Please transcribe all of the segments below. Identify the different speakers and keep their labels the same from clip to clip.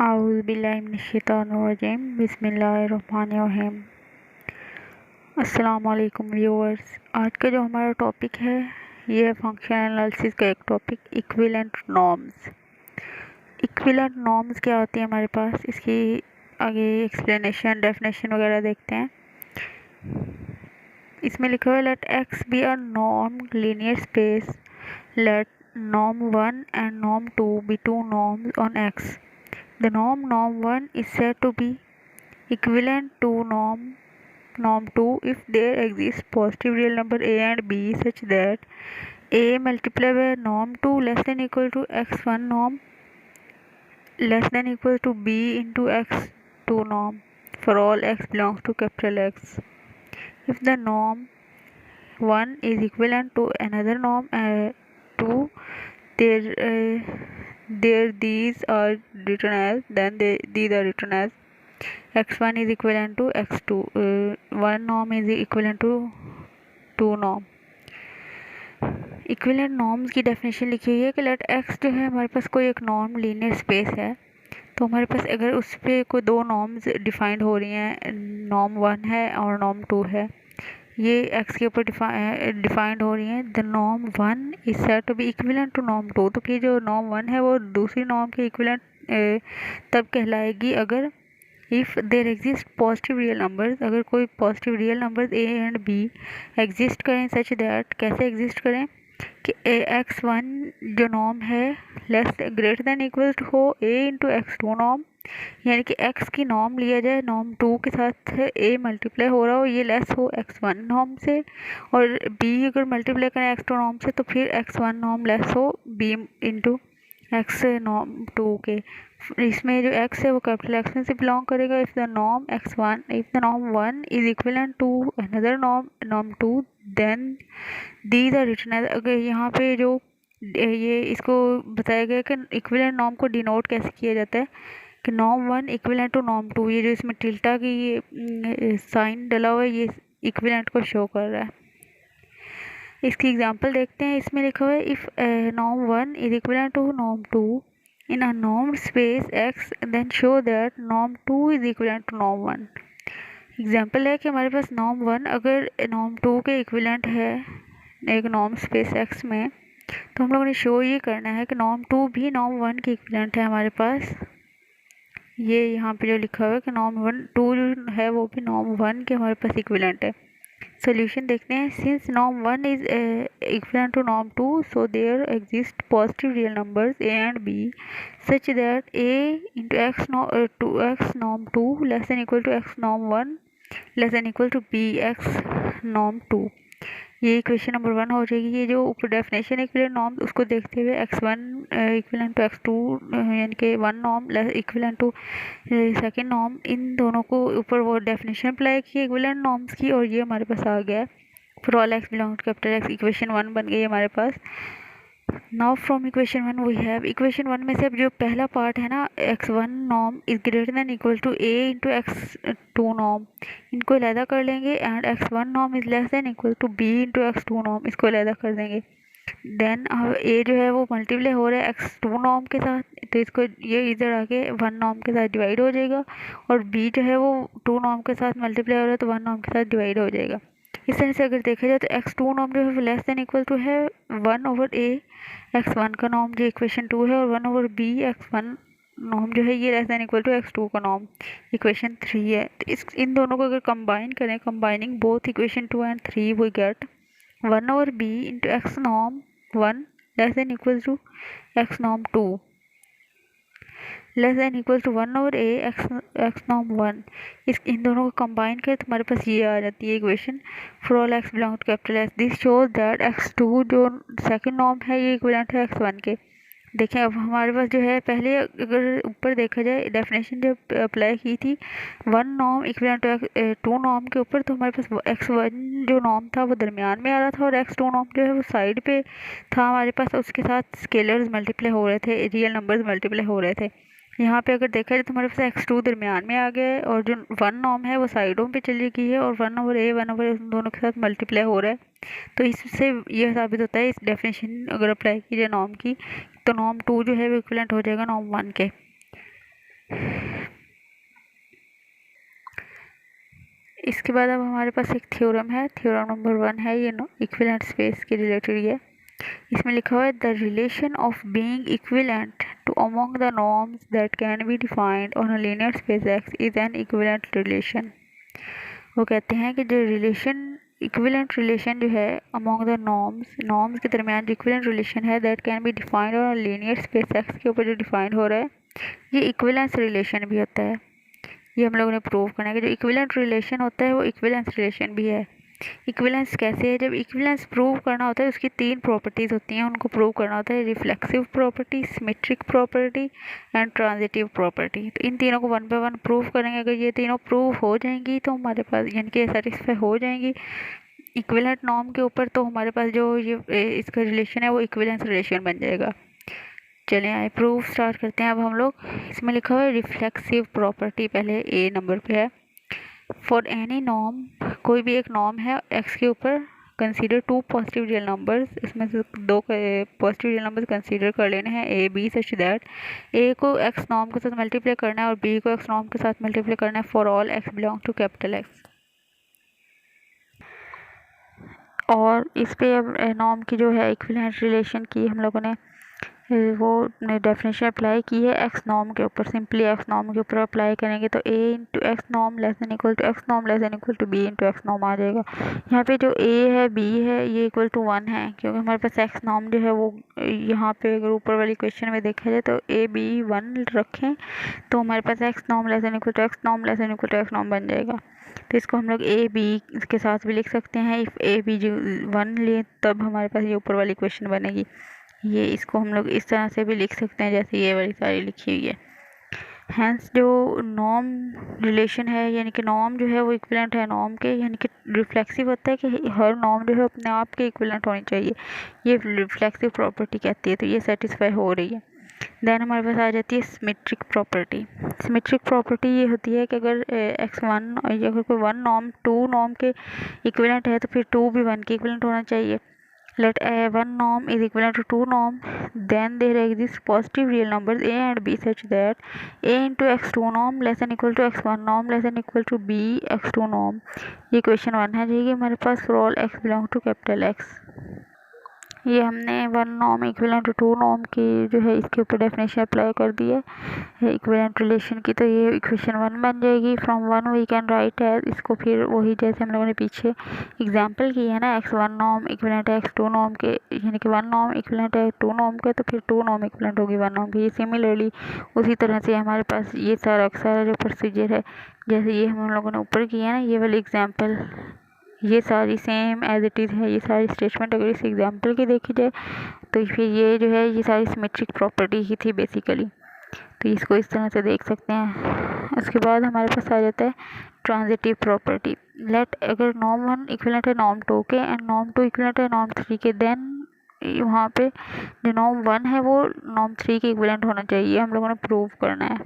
Speaker 1: आउज़ुबिल्लाहिमिनश्शैतानिर्रजीम बिस्मिल्लाहिर्रहमानिर्रहीम। अस्सलाम वालेकुम व्यूअर्स। आज का जो हमारा टॉपिक है ये है फंक्शन एनालिसिस का एक topic, equivalent norms. Equivalent norms क्या होती है हमारे पास, इसकी आगे एक्सप्लेनेशन डेफिनेशन वगैरह देखते हैं। इसमें लिखा हुआ है let X be a norm linear space, let norm 1 and norm 2 be two norms on X. The norm 1 is said to be equivalent to norm 2 if there exists positive real number a and b such that a multiplied by norm 2 less than equal to x1 norm less than equal to b into x2 norm for all x belongs to capital X. If the norm 1 is equivalent to another norm 2, there these are written as these are written as x1 is equivalent to x2, one norm is equivalent to two norm। Equivalent norms की definition लिखी हुई है कि late x जो है हमारे पास कोई एक नॉर्म लीनियर स्पेस है, तो हमारे पास अगर उस पर कोई दो नॉर्म्स डिफाइंड हो रही हैं, नॉर्म 1 है और नॉर्म 2 है, ये एक्स के ऊपर डिफाइंड हो रही हैं। The norm 1 is said to be equivalent to norm 2, तो कि जो नॉर्म 1 है वो दूसरी नॉर्म के इक्विवेलेंट तब कहलाएगी अगर if there exist positive real numbers, अगर कोई positive real numbers A and be exist करें सच दैट, कैसे एग्जिस्ट करें कि x1 जो नॉर्म है less greater than equal to हो a इंटू x2 नॉर्म, यानी कि x की नॉर्म लिया जाए नॉर्म 2 के साथ a मल्टीप्लाई हो रहा हो, ये लेस हो x1 नॉर्म से, और b अगर मल्टीप्लाई करें x2 नॉर्म से तो फिर x1 नॉर्म लेस हो b इंटू x नॉर्म 2 के। इसमें जो x है वो कैपिटल एक्स में से बिलोंग करेगा। If the norm 1 is equivalent to another norm 2 then these are written as. अगर यहाँ पे जो ये इसको बताया गया कि इक्विवेलेंट नॉर्म को डिनोट कैसे किया जाता है कि नॉर्म 1 इक्विवेलेंट टू नॉर्म 2, ये जो इसमें टिल्टा की ये साइन डला हुआ है ये इक्विवेलेंट को शो कर रहा है। इसकी एग्जांपल देखते हैं। इसमें लिखा हुआ है if norm 1 is equivalent to norm 2 in a normed space X, then show that norm 2 is equivalent to norm 1। Example है कि हमारे पास नॉर्म 1 अगर नॉर्म 2 के इक्विवेलेंट है एक नॉर्म स्पेस X में, तो हम लोगों ने शो ये करना है कि नॉर्म 2 भी नॉर्म 1 के इक्विवेलेंट है हमारे पास। ये यहाँ पे जो लिखा हुआ है कि नॉर्म 2 जो है वो भी नॉर्म 1 के हमारे पास इक्विवेलेंट है। सोल्यूशन देखते हैं। Since norm 1 is equivalent to norm 2, so there exist positive real numbers a and b such that a into x norm 2 less than equal to x norm 1 less than equal to b x norm 2। ये equation number 1 हो जाएगी। ये जो ऊपर definition equivalent norm उसको देखते हुए x1 equivalent to x2 यानी कि 1 norm equivalent to second norm, इन दोनों को ऊपर वो डेफिनेशन अप्लाई की इक्विवेलेंट नॉर्म्स की, और ये हमारे पास आ गया है for all x belong to capital X। Equation 1 बन गई हमारे पास। Now from equation 1 we have, equation 1 में से अब जो पहला पार्ट है ना x1 norm is greater than equal to a into x2 norm, इनको अलहदा कर लेंगे, and x1 norm is less than equal to b into x2 norm, इसको अलहदा कर देंगे। देन a जो है वो मल्टीप्लाई हो रहा है x2 नॉर्म के साथ, तो इसको ये इधर आके 1 नॉर्म के साथ डिवाइड हो जाएगा, और b जो है वो 2 नॉर्म के साथ मल्टीप्लाई हो रहा है तो 1 नॉर्म के साथ डिवाइड हो जाएगा। इस तरह से अगर देखा जाए तो x2 नॉर्म जो है वो लेस देन इक्वल टू है 1 ओवर a x1 का नॉर्म जो इक्वेशन 2 है, और 1 ओवर b x1 नॉर्म जो है ये less than equal to x2 का नॉर्म इक्वेशन 3 है। तो इस इन दोनों को अगर कंबाइन करें, combining both equation 2 and 3 we get 1 over b into x norm 1 less than equal to x norm 2 less than equal to 1 over a x norm 1। इन दोनों को कंबाइन करें तो हमारे पास ये आ जाती है equation for all x belong to capital X। This shows that x2 जो सेकंड नॉर्म है ये इक्विवेलेंट है x1 के। देखें अब हमारे पास जो है पहले अगर ऊपर देखा जाए डेफिनेशन जब अप्लाई की थी 1 नॉर्म इक्विवेलेंट टू 2 नॉर्म के ऊपर, तो हमारे पास x1 जो नॉर्म था वो दरमियान में आ रहा था, और x2 नॉर्म जो है वो साइड पे था हमारे पास, उसके साथ स्केलर्स मल्टीप्लाई हो रहे थे, रियल नंबर्स मल्टीप्लाई हो रहे थे। यहाँ पे अगर देखा जाए तो हमारे पास x2 दरमियान में आ गया है, और जो 1 नॉर्म है वो साइडों पे चली गई है, और 1 ओवर a 1 ओवर उन दोनों के साथ मल्टीप्लाई हो रहा है। तो इससे ये साबित होता है इस डेफिनेशन अगर अप्लाई की जाए नॉर्म की, तो नॉर्म 2 जो है वो इक्विवेलेंट हो जाएगा नॉर्म 1 के। इसके बाद अब हमारे पास एक थ्योरम है, थ्योरम नंबर 1 है, ये इक्विवेलेंट स्पेस के रिलेटेड है। इसमें लिखा हुआ है the relation of being equivalent to among the norms that can be defined on a linear space X is an equivalent relation. वो कहते हैं कि जो रिलेशन इक्विवेलेंट रिलेशन जो है अमंग द नॉर्म्स के दरमियान जो इक्विवेलेंट रिलेशन है that can be defined on a linear space x के ऊपर जो डिफाइंड हो रहा है, ये इक्विवेलेंस रिलेशन भी होता है। ये हम लोगों ने प्रूव करना है कि जो इक्विवेलेंट रिलेशन होता है वो इक्विवेलेंस रिलेशन भी है। इक्विवेलेंस कैसे है? जब इक्विवेलेंस प्रूव करना होता है उसकी 3 प्रॉपर्टीज़ होती हैं, उनको प्रूव करना होता है, reflexive property, symmetric property and transitive property. तो इन तीनों को 1 बाय 1 प्रूव करेंगे। अगर ये तीनों प्रूव हो जाएंगी तो हमारे पास यानी कि सेटिस्फाई हो जाएंगी इक्विवेलेंट नॉर्म के ऊपर, तो हमारे पास जो ये इसका रिलेशन है वो इक्विवेलेंस रिलेशन बन जाएगा। चलिए आए प्रूफ स्टार्ट करते हैं अब हम लोग। इसमें लिखा हुआ है रिफ्लेक्सिव प्रॉपर्टी, पहले ए नंबर पे है। फॉर एनी नॉर्म, कोई भी एक नॉर्म है एक्स के ऊपर, कंसीडर 2 पॉजिटिव रियल नंबर्स, इसमें से 2 पॉजिटिव रियल नंबर्स कंसीडर कर लेने हैं ए बी सच दैट ए को एक्स नॉर्म के साथ मल्टीप्लाई करना है और बी को एक्स नॉर्म के साथ मल्टीप्लाई करना है for all x belong to capital X. और इस पे अब नॉर्म की जो है इक्विवेलेंट रिलेशन की हम लोगों ने वो डेफिनेशन अप्लाई की है एक्स नॉर्म के ऊपर। सिंपली एक्स नॉर्म के ऊपर अप्लाई करेंगे तो a into x norm less than equal to x norm less than equal to b into x norm आ जाएगा। यहाँ पे जो ए है बी है ये इक्वल टू 1 है, क्योंकि हमारे पास एक्स नॉर्म जो है वो यहाँ पे अगर ऊपर वाली क्वेश्चन में देखा जाए तो ए बी 1 रखें तो हमारे पास x norm less than equal to x norm less than equal to x norm बन जाएगा। तो इसको हम लोग ए बी के साथ भी लिख सकते हैं। इफ़ ए बी जो 1 लिए तब हमारे पास ये ऊपर वाली क्वेश्चन बनेगी। ये इसको हम लोग इस तरह से भी लिख सकते हैं जैसे ये वाली सारी लिखी हुई है। हैंस जो नॉर्म रिलेशन है यानी कि नॉर्म जो है वो इक्विवेलेंट है नॉर्म के, यानी कि रिफ्लेक्सिव होता है कि हर नॉर्म जो है अपने आप के इक्विवेलेंट होनी चाहिए, ये रिफ्लेक्सिव प्रॉपर्टी कहती है। तो ये सेटिस्फाई हो रही है। देन हमारे पास आ जाती है सिमेट्रिक प्रॉपर्टी। सिमेट्रिक प्रॉपर्टी ये होती है कि अगर x1 अगर कोई 1 नॉर्म 2 नॉर्म के इक्विवेलेंट है तो फिर 2 भी 1 के इक्विवेलेंट होना चाहिए। Let one norm is equivalent to 2 norm, then there exist positive real numbers a and b such that a into x2 norm less than equal to x1 norm less than equal to b x2 norm। ये question 1 है जाएगी हमारे पास for all x belong to capital x। ये हमने 1 norm equivalent to 2 norm की जो है इसके ऊपर डेफिनेशन अप्लाई कर दी है इक्विवेलेंट रिलेशन की। तो ये इक्वेशन 1 बन जाएगी। फ्रॉम 1 वी कैन राइट है इसको फिर वही जैसे हम लोगों ने पीछे एग्जांपल की है ना, x1 नॉर्म इक्विवेलेंट है x2 नॉर्म के, यानी कि 1 नॉर्म इक्विवेलेंट है 2 नॉर्म के, तो फिर 2 नॉर्म इक्विवेलेंट होगी 1 नॉर्म की। ये सिमिलरली उसी तरह से हमारे पास ये सारा जो प्रोसीजर है जैसे ये हम लोगों ने ऊपर किया है ना, ये वाली एग्जाम्पल ये सारी सेम एज इट इज़ है। ये सारी स्टेटमेंट अगर इस एग्जांपल की देखी जाए तो फिर ये जो है ये सारी सिमेट्रिक प्रॉपर्टी ही थी बेसिकली। तो इसको इस तरह से देख सकते हैं। उसके बाद हमारे पास आ जाता है ट्रांजिटिव प्रॉपर्टी। लेट अगर नॉर्म 1 इक्विवेलेंट है नॉर्म 2 के एंड नॉर्म 2 इक्विवेलेंट है नॉर्म 3 के, देन वहाँ पे जो नॉर्म 1 है वो नॉर्म 3 के इक्विवेलेंट होना चाहिए, हम लोगों ने प्रूव करना है।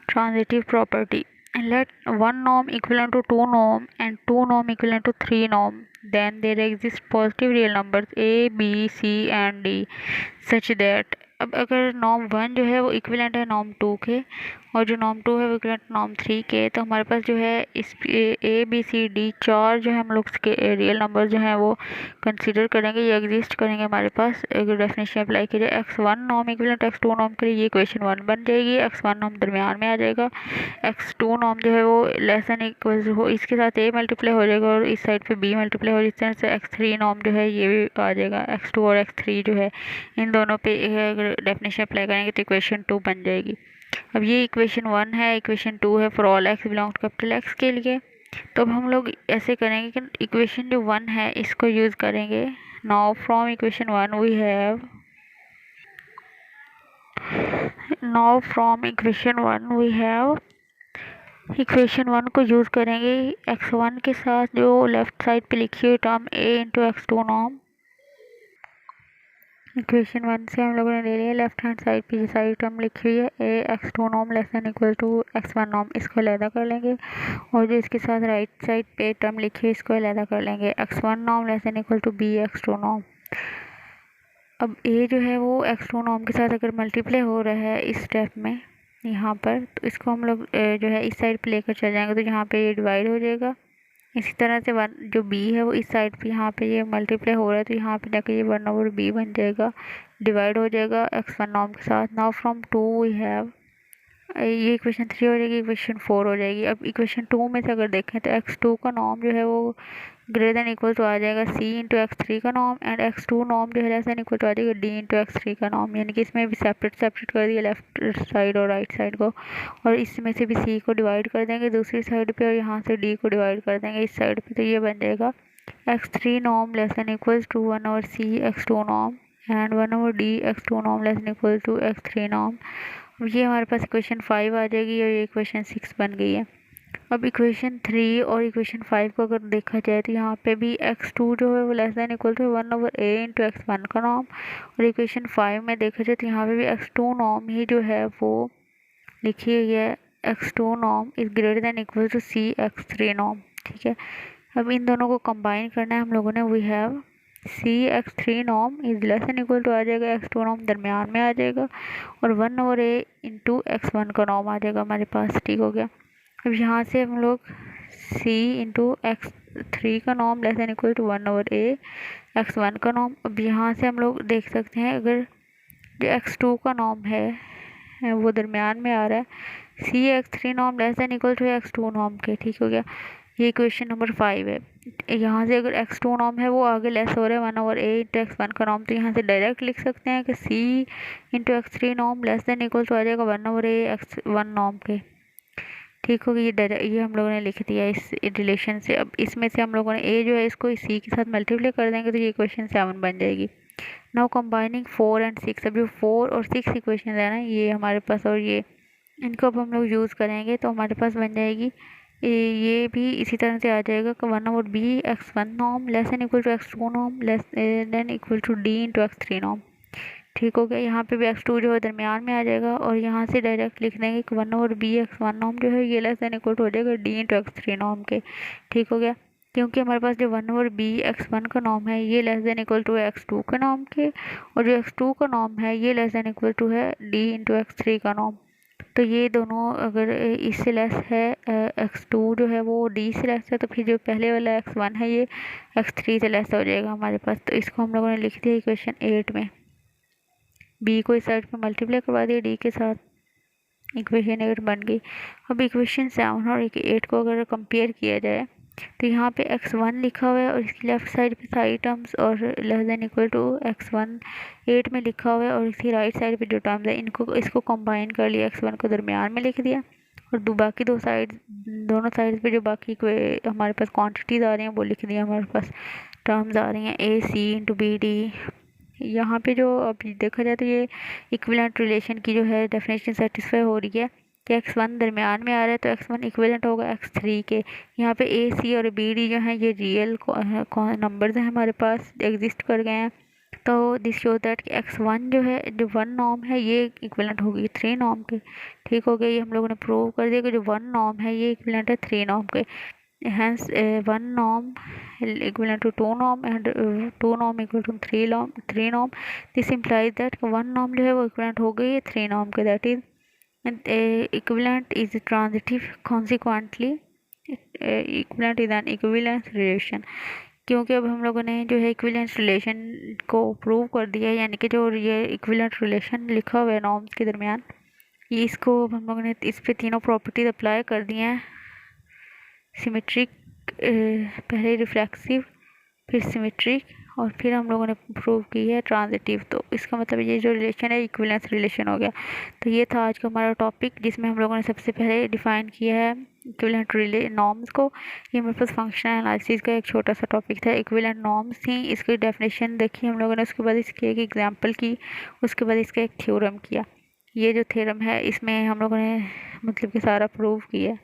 Speaker 1: Transitive property. Let 1 norm equivalent to 2 norm and 2 norm equivalent to 3 norm. Then there exist positive real numbers a, b, c and d such that अब अगर नॉर्म 1 जो है वो इक्विवेलेंट है नॉर्म 2 के और जो नॉर्म 2 है वो इक्विवेलेंट नॉर्म 3 के, तो हमारे पास जो है इस ए बी सी डी 4 जो है हम लोग इसके रियल नंबर जो हैं वो कंसीडर करेंगे, ये एग्जिस्ट करेंगे हमारे पास। अगर डेफिनेशन अप्लाई की जाए x1 norm equivalent x2 norm के लिए, ये इक्वेशन 1 बन जाएगी। x1 नॉर्म दरमियान में आ जाएगा, x2 नॉर्म जो है वो लेस देन इक्वल हो, इसके साथ a मल्टीप्लाई हो जाएगा और इस साइड पे b मल्टीप्लाई हो, इस तरह से x3 नॉर्म जो है ये भी आ जाएगा। x2 और x3 जो है इन दोनों पे अगर डेफिनेशन अप्लाई करेंगे तो इक्वेशन 2 बन जाएगी। अब ये इक्वेशन 1 है, इक्वेशन 2 है for all x belong to capital X के लिए। तो अब हम लोग ऐसे करेंगे कि इक्वेशन जो 1 है इसको यूज़ करेंगे। Now from equation 1 we have equation 1 को यूज़ करेंगे x1 के साथ जो लेफ्ट साइड पे लिखी हुई term a into x2 norm. Equation 1 से हम लोगों ने ले लिया लेफ्ट हैंड साइड पे सारी टर्म लिखी हुई है a x2 norm less than equal to x1 norm, इसको अलहदा कर लेंगे। और जो इसके साथ राइट साइड पे टर्म लिखी है इसको अलहदा कर लेंगे, x1 norm less than equal to b x2 norm. अब ए जो है वो x2 नॉर्म के साथ अगर मल्टीप्लाई हो रहा है इस स्टेप में यहाँ पर, तो इसको हम लोग जो है इस साइड पे लेकर चल जाएंगे, तो यहाँ पे ये डिवाइड हो जाएगा। इसी तरह से वन जो b है वो इस साइड पे यहाँ पे ये मल्टीप्लाई हो रहा है, तो यहाँ पे जाकर ये 1/b बन जाएगा, डिवाइड हो जाएगा x1 नॉर्म के साथ। नाउ फ्रॉम 2 वी हैव, ये इक्वेशन 3 हो जाएगी, इक्वेशन 4 हो जाएगी। अब इक्वेशन 2 में से अगर देखें तो x2 का नॉर्म जो है वो ग्रेटर देन इक्वल टू आ जाएगा c इंटू x3 का नॉर्म, एंड x2 नॉर्म जो है लेस देन इक्वल टू आ जाएगा d इंटू x3 का नॉर्म। यानी कि इसमें भी सेपरेट कर दिया लेफ्ट साइड और राइट साइड को, और इसमें से भी c को डिवाइड कर देंगे दूसरी साइड पे, और यहाँ से d को डिवाइड कर देंगे इस साइड पे, तो ये बन जाएगा x3 norm less than equal to 1/c x2 norm and 1/d x2 norm less than equal to x3 norm. ये हमारे पास इक्वेशन 5 आ जाएगी, और ये इक्वेशन 6 बन गई है। अब इक्वेशन 3 और इक्वेशन 5 को अगर देखा जाए तो यहाँ पे भी x2 जो है वो less than equal to 1/a into x1 का नॉर्म, और इक्वेशन 5 में देखा जाए तो यहाँ पे भी x2 नॉर्म ही जो है वो लिखी हुई है, x2 norm is greater than equal to c x3 norm. ठीक है, अब इन दोनों को कंबाइन करना है हम लोगों ने। We have c x3 norm is less than equal to आ जाएगा x2 नॉर्म दरमियान में आ जाएगा, और 1/a इंटू x1 का नॉर्म आ जाएगा हमारे पास। ठीक हो गया। अब यहाँ से हम लोग c इंटू x3 का norm less than equal to 1/a x1 का नॉर्म। अब यहाँ से हम लोग देख सकते हैं अगर जो x2 का नॉर्म है वो दरमियान में आ रहा है, c x3 norm less than equal to x2 norm के। ठीक हो गया, ये इक्वेशन नंबर 5 है। यहाँ से अगर x2 नॉर्म है वो आगे लेस हो रहा है 1/a इंटू x1 का नॉर्म, तो यहाँ से डायरेक्ट लिख सकते हैं कि c into x3 norm less than equal to आ जाएगा 1/a x1 नॉर्म के। ठीक हो गया, ये हम लोगों ने लिख दिया इस रिलेशन से। अब इसमें से हम लोगों ने a जो है इसको c के साथ मल्टीप्लाई कर देंगे, तो ये इक्वेशन 7 बन जाएगी। नाउ कंबाइनिंग 4 एंड 6, अब जो 4 और 6 इक्वेशन है ना ये हमारे पास, और ये इनको अब हम लोग यूज़ करेंगे तो हमारे पास बन जाएगी ये भी इसी तरह से आ जाएगा कि 1/b x1 norm less than equal to x2 norm less than equal to d into x3 norm. ठीक हो गया, यहाँ पे भी x2 जो है दरमियान में आ जाएगा, और यहाँ से डायरेक्ट लिख देंगे कि 1/b x1 नॉर्म जो है ये लेस देन इक्वल टू हो जाएगा d इंटू x3 नॉर्म के। ठीक हो गया, क्योंकि हमारे पास जो 1/b x1 का नॉर्म है ये लेस देन इक्वल टू है x2 का नॉर्म के, और जो x2 का नॉर्म है ये लेस देन इक्वल टू है d इंटू x3 का नॉर्म। तो ये दोनों अगर इससे लेस है x2 जो है वो d से लेस है, तो फिर जो पहले वाला x1 है ये x3 से लेस हो जाएगा हमारे पास। तो इसको हम लोगों ने लिख दिया इक्वेशन 8 में, b को इस साइड पे मल्टीप्लाई करवा दिया d के साथ, इक्वेशन 8 बन गई। अब इक्वेशन 7 और 8 को अगर कंपेयर किया जाए तो यहाँ पे x1 लिखा हुआ है और इसकी लेफ़्ट साइड पे सारी टर्म्स और less than equal to x1 8 में लिखा हुआ है, और इसकी राइट साइड पे जो टर्म्स है इसको कंबाइन कर लिया, x1 को दरमियान में लिख दिया, और बाकी दोनों साइड पे जो बाकी हमारे पास क्वांटिटीज़ आ रही हैं वो लिख दिया। हमारे पास टर्म्स आ रही हैं a c into b d. यहाँ पे जो अब देखा जाए तो ये इक्विवेलेंट रिलेशन की जो है डेफिनेशन सेटिस्फाई हो रही है कि x1 दरमियान में आ रहा है, तो x1 इक्विवेलेंट होगा x3 के। यहाँ पे a c और b d जो हैं ये रियल नंबर्स हैं हमारे पास, एग्जिस्ट कर गए हैं। तो दिस शो दैट कि x1 जो है जो 1 नॉर्म है ये इक्विवेलेंट होगी 3 नॉर्म के। ठीक हो गया, ये हम लोगों ने प्रूव कर दिया कि जो 1 नॉर्म है ये इक्विवेलेंट है 3 नॉर्म के। hence 1 norm equivalent to 2 norm and 2 norm equal to 3 norm. This implies that 1 norm जो है वो equivalent हो गई है 3 norm के, that is equivalent is transitive, consequently equivalent is an equivalence relation। क्योंकि अब हम लोगों ने जो है इक्विवेलेंस रिलेशन को प्रूव कर दिया है, यानी कि जो ये इक्विवेलेंट रिलेशन लिखा हुआ है नॉर्म्स के दरमियान, ये इसको हम लोगों ने इस पे तीनों प्रॉपर्टीज अप्लाई कर दी हैं। सिमेट्रिक, पहले रिफ्लेक्सिव, फिर सिमेट्रिक, और फिर हम लोगों ने प्रूव की है ट्रांजिटिव। तो इसका मतलब ये जो रिलेशन है इक्विवेलेंस रिलेशन हो गया। तो ये था आज का हमारा टॉपिक, जिसमें हम लोगों ने सबसे पहले डिफ़ाइन किया है इक्विवेलेंट नॉर्म्स को। ये मेरे पास फंक्शनल एनालिसिस का एक छोटा सा टॉपिक था। इक्विवेलेंट नॉर्म्स थी, इसकी डेफिनेशन देखी हम लोगों ने, उसके बाद इसकी एक एग्जाम्पल की, उसके बाद इसका एक थ्योरम किया। ये जो थ्योरम है इसमें हम लोगों ने मतलब कि सारा प्रूव किया।